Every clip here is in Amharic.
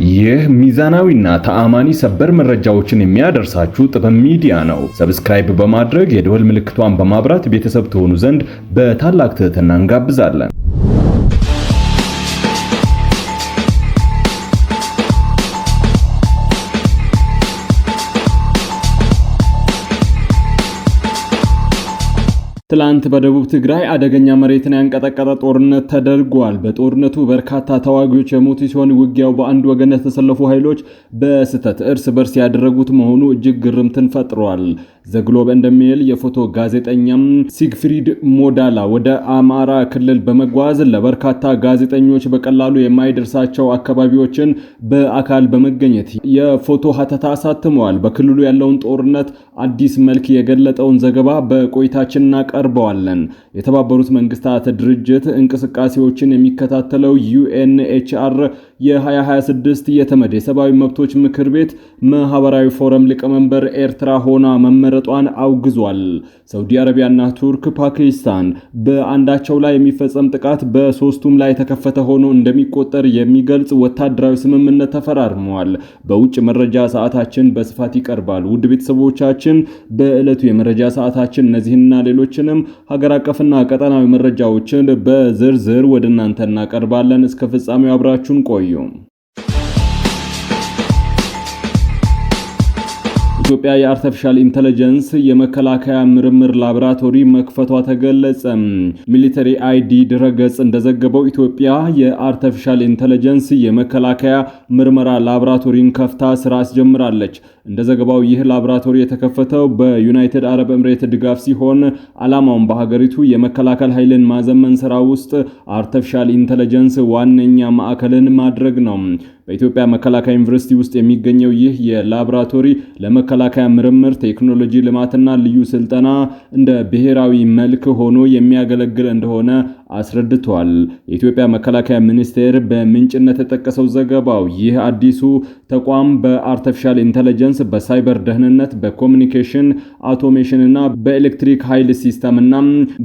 ይህ ሚዛናዊና ተአማኒ ሰበር መረጃዎችን የሚያደርሳችሁ ጥበብ ሚዲያ ነው። ሰብስክራይብ በማድረግ የደወል ምልክቷን በማብራት ቤተሰብ ትሆኑ ዘንድ በታላቅ ትህትና እንጋብዛለን። ትላንት በደቡብ ትግራይ አደገኛ መሬትን ያንቀጠቀጠ ጦርነት ተደርጓል። በጦርነቱ በርካታ ተዋጊዎች የሞቱ ሲሆን ውጊያው በአንድ ወገን የተሰለፉ ኃይሎች በስህተት እርስ በርስ ያደረጉት መሆኑ እጅግ ግርምትን ፈጥሯል። ዘግሎብ እንደሚል የፎቶ ጋዜጠኛም ሲግፍሪድ ሞዳላ ወደ አማራ ክልል በመጓዝ ለበርካታ ጋዜጠኞች በቀላሉ የማይደርሳቸው አካባቢዎችን በአካል በመገኘት የፎቶ ሀተታ አሳትመዋል። በክልሉ ያለውን ጦርነት አዲስ መልክ የገለጠውን ዘገባ በቆይታችን እናቀርበዋለን። የተባበሩት መንግስታት ድርጅት እንቅስቃሴዎችን የሚከታተለው ዩኤንኤችአር የ2026 የተመድ የሰብአዊ መብቶች ምክር ቤት ማህበራዊ ፎረም ሊቀመንበር ኤርትራ ሆና መመረጧን አውግዟል። ሳውዲ አረቢያና ቱርክ ፓኪስታን በአንዳቸው ላይ የሚፈጸም ጥቃት በሶስቱም ላይ የተከፈተ ሆኖ እንደሚቆጠር የሚገልጽ ወታደራዊ ስምምነት ተፈራርመዋል። በውጭ መረጃ ሰዓታችን በስፋት ይቀርባል። ውድ ቤተሰቦቻችን በዕለቱ የመረጃ ሰዓታችን እነዚህና ሌሎችንም ሀገር አቀፍና ቀጠናዊ መረጃዎችን በዝርዝር ወደ እናንተ እናቀርባለን። እስከ ፍጻሜው አብራችሁን ቆዩ። ኢትዮጵያ የአርቲፊሻል ኢንተለጀንስ የመከላከያ ምርምር ላቦራቶሪ መክፈቷ ተገለጸ። ሚሊተሪ አይዲ ድረገጽ እንደዘገበው ኢትዮጵያ የአርቲፊሻል ኢንተለጀንስ የመከላከያ ምርመራ ላቦራቶሪን ከፍታ ስራ አስጀምራለች። እንደዘገባው ይህ ላቦራቶሪ የተከፈተው በዩናይትድ አረብ ኤምሬት ድጋፍ ሲሆን ዓላማውም በሀገሪቱ የመከላከል ኃይልን ማዘመን ስራ ውስጥ አርቲፊሻል ኢንተለጀንስ ዋነኛ ማዕከልን ማድረግ ነው። በኢትዮጵያ መከላከያ ዩኒቨርሲቲ ውስጥ የሚገኘው ይህ የላቦራቶሪ ለመከላከያ ምርምር፣ ቴክኖሎጂ ልማትና ልዩ ስልጠና እንደ ብሔራዊ መልክ ሆኖ የሚያገለግል እንደሆነ አስረድቷል። የኢትዮጵያ መከላከያ ሚኒስቴር በምንጭነት የጠቀሰው ዘገባው ይህ አዲሱ ተቋም በአርቲፊሻል ኢንተለጀንስ፣ በሳይበር ደህንነት፣ በኮሙኒኬሽን አውቶሜሽን እና በኤሌክትሪክ ኃይል ሲስተም እና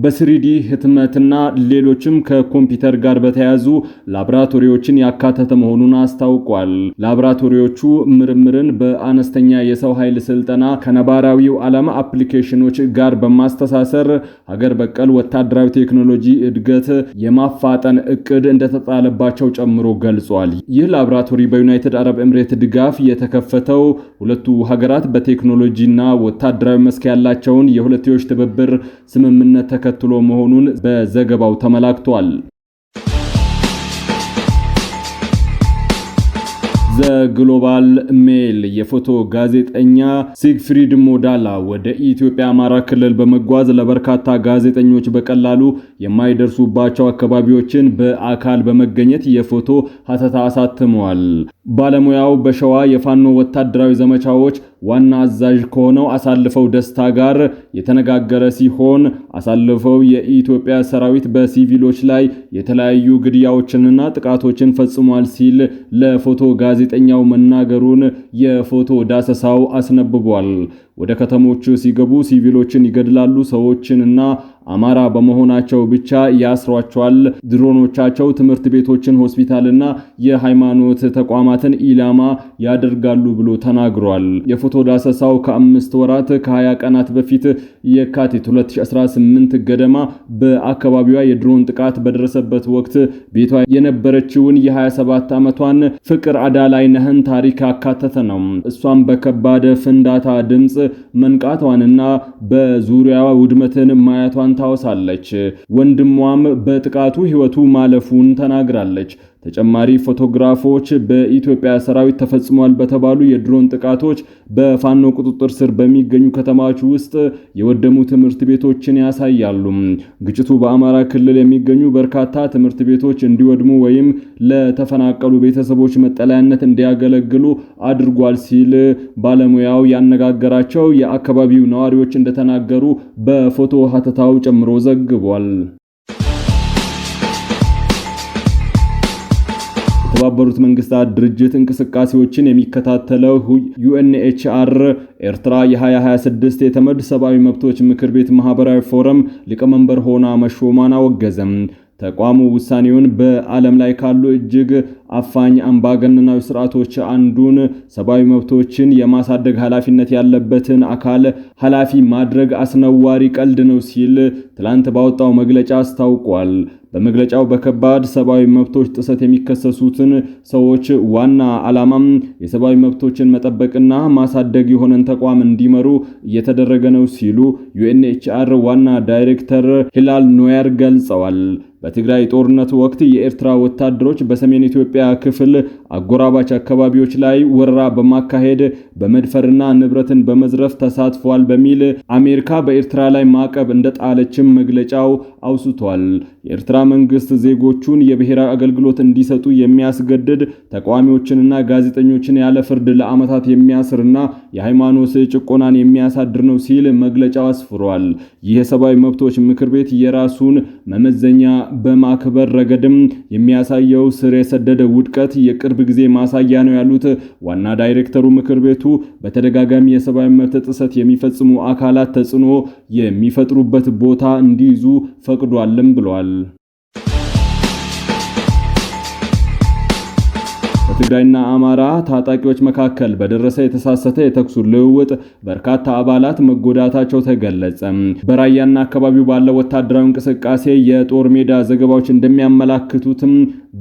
በስሪዲ ህትመትና ሌሎችም ከኮምፒውተር ጋር በተያያዙ ላቦራቶሪዎችን ያካተተ መሆኑን አስታውቋል። ላቦራቶሪዎቹ ምርምርን በአነስተኛ የሰው ኃይል ስልጠና ከነባራዊው ዓለም አፕሊኬሽኖች ጋር በማስተሳሰር ሀገር በቀል ወታደራዊ ቴክኖሎጂ እድገት የማፋጠን እቅድ እንደተጣለባቸው ጨምሮ ገልጿል። ይህ ላቦራቶሪ በዩናይትድ አረብ ኤምሬት ድጋፍ የተከፈተው ሁለቱ ሀገራት በቴክኖሎጂና ወታደራዊ መስክ ያላቸውን የሁለትዮሽ ትብብር ስምምነት ተከትሎ መሆኑን በዘገባው ተመላክቷል። ዘግሎባል ሜል የፎቶ ጋዜጠኛ ሲግፍሪድ ሞዳላ ወደ ኢትዮጵያ አማራ ክልል በመጓዝ ለበርካታ ጋዜጠኞች በቀላሉ የማይደርሱባቸው አካባቢዎችን በአካል በመገኘት የፎቶ ሀተታ አሳትመዋል። ባለሙያው በሸዋ የፋኖ ወታደራዊ ዘመቻዎች ዋና አዛዥ ከሆነው አሳልፈው ደስታ ጋር የተነጋገረ ሲሆን አሳልፈው የኢትዮጵያ ሰራዊት በሲቪሎች ላይ የተለያዩ ግድያዎችንና ጥቃቶችን ፈጽሟል ሲል ለፎቶ ጋዜጠኛው መናገሩን የፎቶ ዳሰሳው አስነብቧል። ወደ ከተሞች ሲገቡ ሲቪሎችን ይገድላሉ፣ ሰዎችንና አማራ በመሆናቸው ብቻ ያስሯቸዋል፣ ድሮኖቻቸው ትምህርት ቤቶችን፣ ሆስፒታልና የሃይማኖት ተቋማትን ኢላማ ያደርጋሉ ብሎ ተናግሯል። የፎቶ ዳሰሳው ከ5 ወራት ከ20 ቀናት በፊት የካቲት 2018 ገደማ በአካባቢዋ የድሮን ጥቃት በደረሰበት ወቅት ቤቷ የነበረችውን የ27 ዓመቷን ፍቅር አዳላይነህን ታሪክ አካተተ ነው። እሷም በከባድ ፍንዳታ ድምጽ መንቃቷንና በዙሪያዋ ውድመትን ማየቷን ታወሳለች። ወንድሟም በጥቃቱ ሕይወቱ ማለፉን ተናግራለች። ተጨማሪ ፎቶግራፎች በኢትዮጵያ ሰራዊት ተፈጽሟል በተባሉ የድሮን ጥቃቶች በፋኖ ቁጥጥር ስር በሚገኙ ከተማዎች ውስጥ የወደሙ ትምህርት ቤቶችን ያሳያሉ። ግጭቱ በአማራ ክልል የሚገኙ በርካታ ትምህርት ቤቶች እንዲወድሙ ወይም ለተፈናቀሉ ቤተሰቦች መጠለያነት እንዲያገለግሉ አድርጓል ሲል ባለሙያው ያነጋገራቸው የአካባቢው ነዋሪዎች እንደተናገሩ በፎቶ ሀተታው ጨምሮ ዘግቧል። የተባበሩት መንግስታት ድርጅት እንቅስቃሴዎችን የሚከታተለው ዩኤንኤችአር ኤርትራ የ2026 የተመድ ሰብአዊ መብቶች ምክር ቤት ማህበራዊ ፎረም ሊቀመንበር ሆና መሾሟን አወገዘም። ተቋሙ ውሳኔውን በዓለም ላይ ካሉ እጅግ አፋኝ አምባገነናዊ ስርዓቶች አንዱን ሰብአዊ መብቶችን የማሳደግ ኃላፊነት ያለበትን አካል ኃላፊ ማድረግ አስነዋሪ ቀልድ ነው ሲል ትላንት ባወጣው መግለጫ አስታውቋል። በመግለጫው በከባድ ሰብአዊ መብቶች ጥሰት የሚከሰሱትን ሰዎች ዋና ዓላማም የሰብአዊ መብቶችን መጠበቅና ማሳደግ የሆነን ተቋም እንዲመሩ እየተደረገ ነው ሲሉ ዩኤንኤችሲአር ዋና ዳይሬክተር ሂላል ኖየር ገልጸዋል። በትግራይ ጦርነት ወቅት የኤርትራ ወታደሮች በሰሜን ኢትዮጵያ ክፍል አጎራባች አካባቢዎች ላይ ወረራ በማካሄድ በመድፈርና ንብረትን በመዝረፍ ተሳትፏል በሚል አሜሪካ በኤርትራ ላይ ማዕቀብ እንደጣለችም መግለጫው አውስቷል። የኤርትራ መንግስት ዜጎቹን የብሔራዊ አገልግሎት እንዲሰጡ የሚያስገድድ ተቃዋሚዎችንና ጋዜጠኞችን ያለ ፍርድ ለዓመታት የሚያስርና የሃይማኖት ጭቆናን የሚያሳድር ነው ሲል መግለጫው አስፍሯል። ይህ የሰብአዊ መብቶች ምክር ቤት የራሱን መመዘኛ በማክበር ረገድም የሚያሳየው ስር የሰደደ ውድቀት የቅርብ ጊዜ ማሳያ ነው ያሉት ዋና ዳይሬክተሩ ምክር ቤቱ በተደጋጋሚ የሰብአዊ መብት ጥሰት የሚፈጽሙ አካላት ተጽዕኖ የሚፈጥሩበት ቦታ እንዲይዙ ፈቅዷልም ብለዋል። በትግራይና አማራ ታጣቂዎች መካከል በደረሰ የተሳሳተ የተኩስ ልውውጥ በርካታ አባላት መጎዳታቸው ተገለጸ። በራያና አካባቢው ባለው ወታደራዊ እንቅስቃሴ የጦር ሜዳ ዘገባዎች እንደሚያመላክቱትም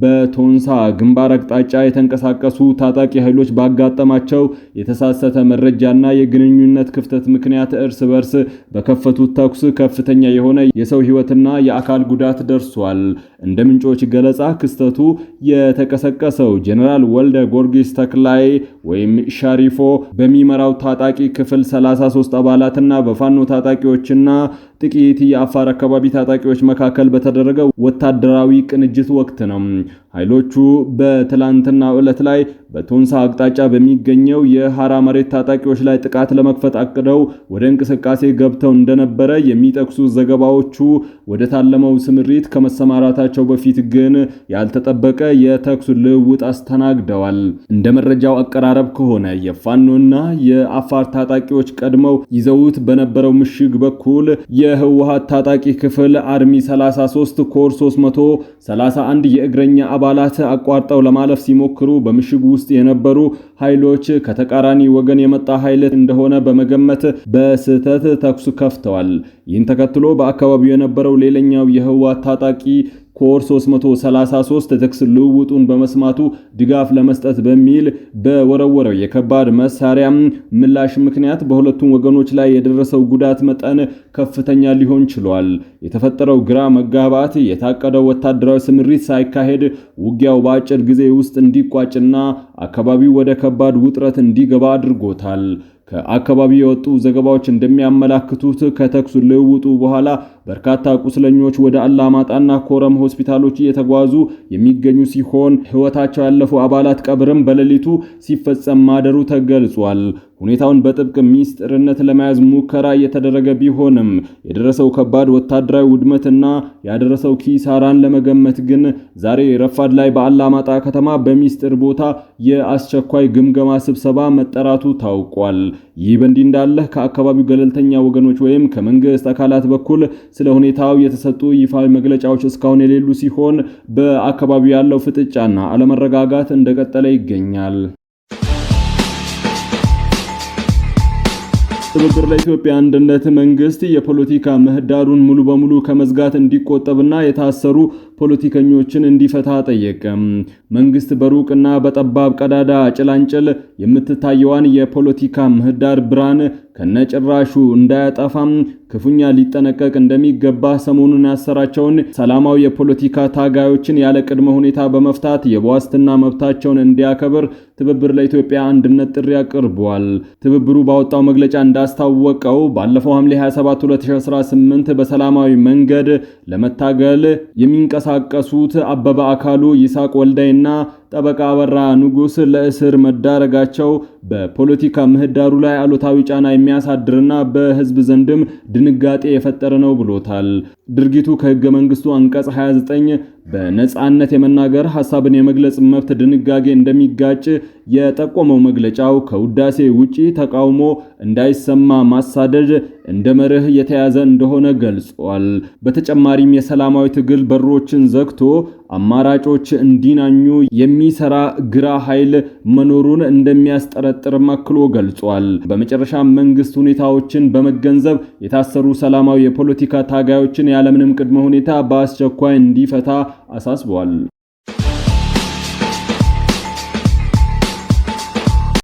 በቶንሳ ግንባር አቅጣጫ የተንቀሳቀሱ ታጣቂ ኃይሎች ባጋጠማቸው የተሳሳተ መረጃና የግንኙነት ክፍተት ምክንያት እርስ በርስ በከፈቱት ተኩስ ከፍተኛ የሆነ የሰው ሕይወትና የአካል ጉዳት ደርሷል። እንደ ምንጮች ገለጻ ክስተቱ የተቀሰቀሰው ጀነራል ወልደ ጊዮርጊስ ተክላይ ወይም ሻሪፎ በሚመራው ታጣቂ ክፍል 33 አባላትና በፋኖ ታጣቂዎችና ጥቂት የአፋር አካባቢ ታጣቂዎች መካከል በተደረገው ወታደራዊ ቅንጅት ወቅት ነው። ኃይሎቹ በትላንትናው ዕለት ላይ በቶንሳ አቅጣጫ በሚገኘው የሐራ መሬት ታጣቂዎች ላይ ጥቃት ለመክፈት አቅደው ወደ እንቅስቃሴ ገብተው እንደነበረ የሚጠቅሱ ዘገባዎቹ ወደ ታለመው ስምሪት ከመሰማራታቸው በፊት ግን ያልተጠበቀ የተኩስ ልውውጥ አስተናግደዋል። እንደ መረጃው አቀራረብ ከሆነ የፋኖና የአፋር ታጣቂዎች ቀድመው ይዘውት በነበረው ምሽግ በኩል የህወሓት ታጣቂ ክፍል አርሚ 33 ኮር 331 የእግረኛ አባላት አቋርጠው ለማለፍ ሲሞክሩ በምሽጉ ውስጥ የነበሩ ኃይሎች ከተቃራኒ ወገን የመጣ ኃይል እንደሆነ በመገመት በስህተት ተኩስ ከፍተዋል። ይህን ተከትሎ በአካባቢው የነበረው ሌላኛው የህወሓት ታጣቂ ኮር 333 ተኩስ ልውውጡን በመስማቱ ድጋፍ ለመስጠት በሚል በወረወረው የከባድ መሳሪያ ምላሽ ምክንያት በሁለቱም ወገኖች ላይ የደረሰው ጉዳት መጠን ከፍተኛ ሊሆን ችሏል። የተፈጠረው ግራ መጋባት የታቀደው ወታደራዊ ስምሪት ሳይካሄድ ውጊያው በአጭር ጊዜ ውስጥ እንዲቋጭና አካባቢው ወደ ከባድ ውጥረት እንዲገባ አድርጎታል። ከአካባቢው የወጡ ዘገባዎች እንደሚያመላክቱት ከተኩስ ልውውጡ በኋላ በርካታ ቁስለኞች ወደ አላማጣና ኮረም ሆስፒታሎች እየተጓዙ የሚገኙ ሲሆን ሕይወታቸው ያለፉ አባላት ቀብርም በሌሊቱ ሲፈጸም ማደሩ ተገልጿል። ሁኔታውን በጥብቅ ሚስጥርነት ለመያዝ ሙከራ እየተደረገ ቢሆንም የደረሰው ከባድ ወታደራዊ ውድመትና ያደረሰው ኪሳራን ለመገመት ግን ዛሬ ረፋድ ላይ በአላማጣ ከተማ በሚስጥር ቦታ የአስቸኳይ ግምገማ ስብሰባ መጠራቱ ታውቋል። ይህ በእንዲህ እንዳለ ከአካባቢው ገለልተኛ ወገኖች ወይም ከመንግስት አካላት በኩል ስለ ሁኔታው የተሰጡ ይፋዊ መግለጫዎች እስካሁን የሌሉ ሲሆን በአካባቢው ያለው ፍጥጫና አለመረጋጋት እንደቀጠለ ይገኛል። ትብብር ለኢትዮጵያ አንድነት መንግስት የፖለቲካ ምህዳሩን ሙሉ በሙሉ ከመዝጋት እንዲቆጠብና የታሰሩ ፖለቲከኞችን እንዲፈታ ጠየቀ። መንግስት በሩቅና በጠባብ ቀዳዳ ጭላንጭል የምትታየዋን የፖለቲካ ምህዳር ብርሃን ከነጭራሹ እንዳያጠፋም ክፉኛ ሊጠነቀቅ እንደሚገባ ሰሞኑን ያሰራቸውን ሰላማዊ የፖለቲካ ታጋዮችን ያለ ቅድመ ሁኔታ በመፍታት የዋስትና መብታቸውን እንዲያከብር ትብብር ለኢትዮጵያ አንድነት ጥሪ አቅርቧል። ትብብሩ ባወጣው መግለጫ እንዳስታወቀው ባለፈው ሐምሌ 27 2018 በሰላማዊ መንገድ ለመታገል የሚንቀሳቀሱት አበበ አካሉ፣ ይስሐቅ ወልዳይና ጠበቃ አበራ ንጉስ ለእስር መዳረጋቸው በፖለቲካ ምህዳሩ ላይ አሉታዊ ጫና የሚያሳድርና በህዝብ ዘንድም ድንጋጤ የፈጠረ ነው ብሎታል። ድርጊቱ ከህገ መንግስቱ አንቀጽ 29 በነጻነት የመናገር ሐሳብን የመግለጽ መብት ድንጋጌ እንደሚጋጭ የጠቆመው መግለጫው ከውዳሴ ውጪ ተቃውሞ እንዳይሰማ ማሳደድ እንደ መርህ የተያዘ እንደሆነ ገልጿል። በተጨማሪም የሰላማዊ ትግል በሮችን ዘግቶ አማራጮች እንዲናኙ የሚሰራ ግራ ኃይል መኖሩን እንደሚያስጠረጥር አክሎ ገልጿል። በመጨረሻ መንግስት ሁኔታዎችን በመገንዘብ የታሰሩ ሰላማዊ የፖለቲካ ታጋዮችን ያለምንም ቅድመ ሁኔታ በአስቸኳይ እንዲፈታ አሳስቧል።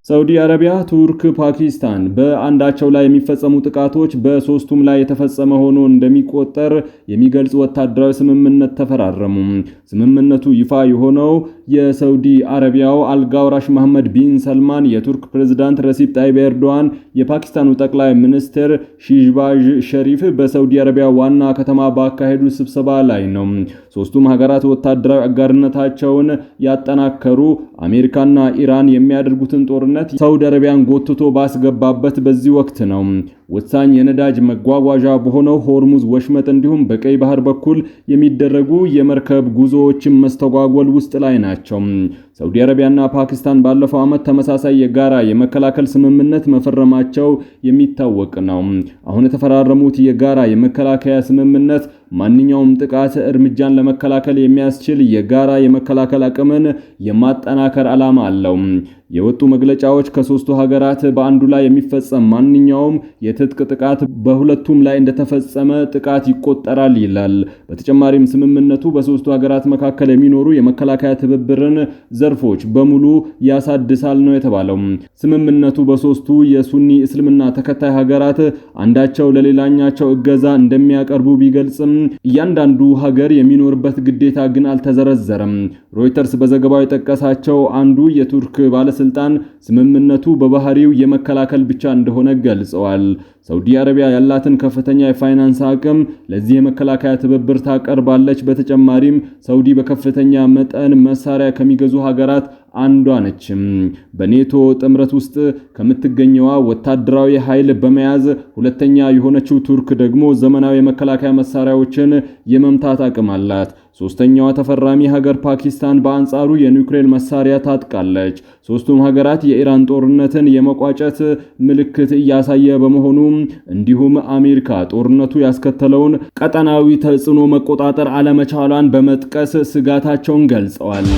ሳዑዲ አረቢያ፣ ቱርክ፣ ፓኪስታን በአንዳቸው ላይ የሚፈጸሙ ጥቃቶች በሶስቱም ላይ የተፈጸመ ሆኖ እንደሚቆጠር የሚገልጽ ወታደራዊ ስምምነት ተፈራረሙ። ስምምነቱ ይፋ የሆነው የሳዑዲ አረቢያው አልጋውራሽ መሐመድ ቢን ሰልማን፣ የቱርክ ፕሬዝዳንት ረሲፕ ጣይብ ኤርዶዋን፣ የፓኪስታኑ ጠቅላይ ሚኒስትር ሺህባዝ ሸሪፍ በሳዑዲ አረቢያ ዋና ከተማ ባካሄዱ ስብሰባ ላይ ነው። ሶስቱም ሀገራት ወታደራዊ አጋርነታቸውን ያጠናከሩ አሜሪካና ኢራን የሚያደርጉትን ጦርነት ሳዑዲ አረቢያን ጎትቶ ባስገባበት በዚህ ወቅት ነው። ወሳኝ የነዳጅ መጓጓዣ በሆነው ሆርሙዝ ወሽመጥ እንዲሁም በቀይ ባህር በኩል የሚደረጉ የመርከብ ጉዞዎችን መስተጓጎል ውስጥ ላይ ናቸው። ሳዑዲ አረቢያና ፓኪስታን ባለፈው ዓመት ተመሳሳይ የጋራ የመከላከል ስምምነት መፈረማቸው የሚታወቅ ነው። አሁን የተፈራረሙት የጋራ የመከላከያ ስምምነት ማንኛውም ጥቃት እርምጃን ለመከላከል የሚያስችል የጋራ የመከላከል አቅምን የማጠናከር ዓላማ አለው። የወጡ መግለጫዎች ከሶስቱ ሀገራት በአንዱ ላይ የሚፈጸም ማንኛውም የትጥቅ ጥቃት በሁለቱም ላይ እንደተፈጸመ ጥቃት ይቆጠራል ይላል። በተጨማሪም ስምምነቱ በሶስቱ ሀገራት መካከል የሚኖሩ የመከላከያ ትብብርን ዘርፎች በሙሉ ያሳድሳል ነው የተባለው። ስምምነቱ በሶስቱ የሱኒ እስልምና ተከታይ ሀገራት አንዳቸው ለሌላኛቸው እገዛ እንደሚያቀርቡ ቢገልጽም እያንዳንዱ ሀገር የሚኖርበት ግዴታ ግን አልተዘረዘረም። ሮይተርስ በዘገባው የጠቀሳቸው አንዱ የቱርክ ባለስልጣን ስምምነቱ በባህሪው የመከላከል ብቻ እንደሆነ ገልጸዋል። ሳዑዲ አረቢያ ያላትን ከፍተኛ የፋይናንስ አቅም ለዚህ የመከላከያ ትብብር ታቀርባለች። በተጨማሪም ሳዑዲ በከፍተኛ መጠን መሳሪያ ከሚገዙ ሀገራት አንዷ ነች። በኔቶ ጥምረት ውስጥ ከምትገኘዋ ወታደራዊ ኃይል በመያዝ ሁለተኛ የሆነችው ቱርክ ደግሞ ዘመናዊ የመከላከያ መሳሪያዎችን የመምታት አቅም አላት። ሶስተኛዋ ተፈራሚ ሀገር ፓኪስታን በአንጻሩ የኒውክሌር መሳሪያ ታጥቃለች። ሶስቱም ሀገራት የኢራን ጦርነትን የመቋጨት ምልክት እያሳየ በመሆኑ እንዲሁም አሜሪካ ጦርነቱ ያስከተለውን ቀጠናዊ ተጽዕኖ መቆጣጠር አለመቻሏን በመጥቀስ ስጋታቸውን ገልጸዋል።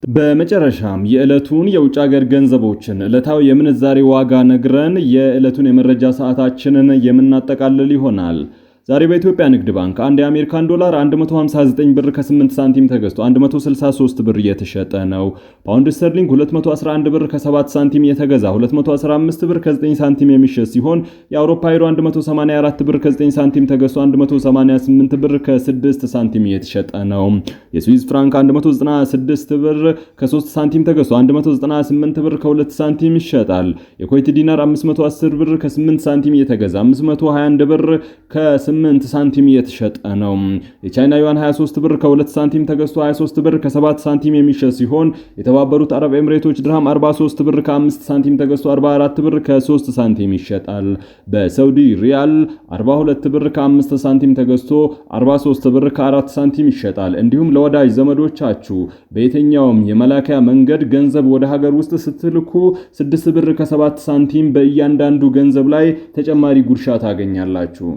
በመጨረሻም የዕለቱን የውጭ ሀገር ገንዘቦችን ዕለታዊ የምንዛሬ ዋጋ ነግረን የዕለቱን የመረጃ ሰዓታችንን የምናጠቃልል ይሆናል። ዛሬ በኢትዮጵያ ንግድ ባንክ አንድ የአሜሪካን ዶላር 159 ብር ከ8 ሳንቲም ተገዝቶ 163 ብር እየተሸጠ ነው። ፓውንድ ስተርሊንግ 211 ብር ከ7 ሳንቲም የተገዛ 215 ብር ከ9 ሳንቲም የሚሸጥ ሲሆን የአውሮፓ ዩሮ 184 ብር ከ9 ሳንቲም ተገዝቶ 188 ብር ከ6 ሳንቲም እየተሸጠ ነው። የስዊዝ ፍራንክ 196 ብር ከ3 ሳንቲም ተገዝቶ 198 ብር ከ2 ሳንቲም ይሸጣል። የኩዌት ዲናር 510 ብር ከ8 ሳንቲም እየተገዛ 521 ብር ከ8 ሳንቲም እየተሸጠ ነው። የቻይና ዩዋን 23 ብር ከ2 ሳንቲም ተገዝቶ 23 ብር ከ7 ሳንቲም የሚሸጥ ሲሆን የተባበሩት አረብ ኤምሬቶች ድርሃም 43 ብር ከ5 ሳንቲም ተገዝቶ 44 ብር ከ3 ሳንቲም ይሸጣል። በሳውዲ ሪያል 42 ብር ከ5 ሳንቲም ተገዝቶ 43 ብር ከ4 ሳንቲም ይሸጣል። እንዲሁም ለወዳጅ ዘመዶቻችሁ በየትኛውም የመላኪያ መንገድ ገንዘብ ወደ ሀገር ውስጥ ስትልኩ 6 ብር ከ7 ሳንቲም በእያንዳንዱ ገንዘብ ላይ ተጨማሪ ጉርሻ ታገኛላችሁ።